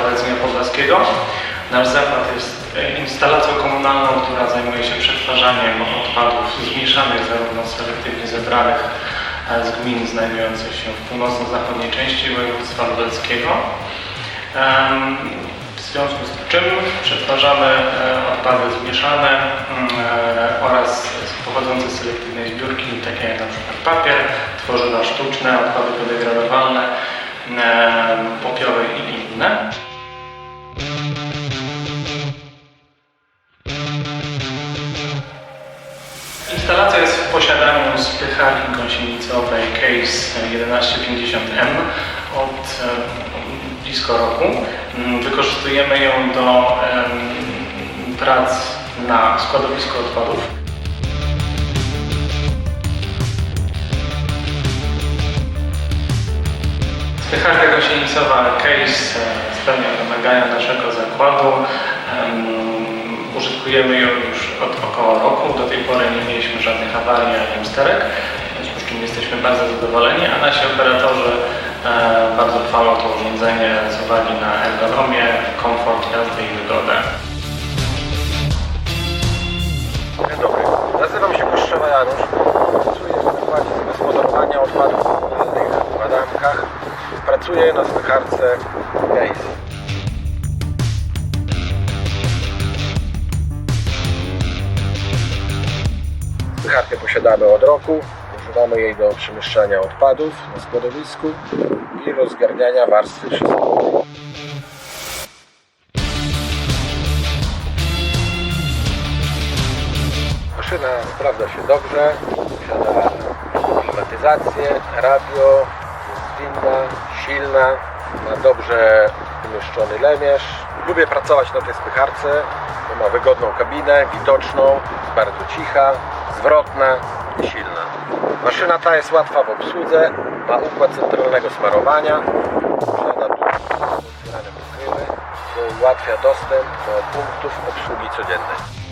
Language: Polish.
Radzenia Podlaskiego. Nasz zakład jest instalacją komunalną, która zajmuje się przetwarzaniem odpadów zmieszanych, zarówno selektywnie zebranych z gmin znajdujących się w północno-zachodniej części województwa lubelskiego. W związku z czym przetwarzamy odpady zmieszane oraz pochodzące z selektywnej zbiórki, takie jak np. papier, tworzywa sztuczne, odpady biodegradowalne, popioły i inne. Instalacja jest w posiadaniu spycharki gąsienicowej Case 1150M od blisko roku. Wykorzystujemy ją do prac na składowisku odpadów. Spycharka gąsienicowa Case spełnia wymagania naszego zakładu. Użytkujemy ją już od około roku. Do tej pory nie mieliśmy żadnych awarii ani usterek, w związku z czym jesteśmy bardzo zadowoleni, a nasi operatorzy bardzo chwalą to urządzenie z uwagi na ergonomię, komfort jazdy i wygodę. Dzień dobry, nazywam się Kostrzewa Janusz. Pracuję w zakładzie zagospodarowania odpadów komunalnych w Adamkach. Pracuję na spycharce Case. Spycharkę posiadamy od roku. Używamy jej do przemieszczania odpadów na składowisku i rozgarniania warstwy czystości. Maszyna sprawdza się dobrze, posiada klimatyzację, radio, jest zwinna, silna, ma dobrze umieszczony lemierz. Lubię pracować na tej spycharce, bo ma wygodną kabinę, widoczną, jest bardzo cicha, zwrotna i silna. Maszyna ta jest łatwa w obsłudze, ma układ centralnego smarowania, posiada otwierane pokrywy, co ułatwia dostęp do punktów obsługi codziennej.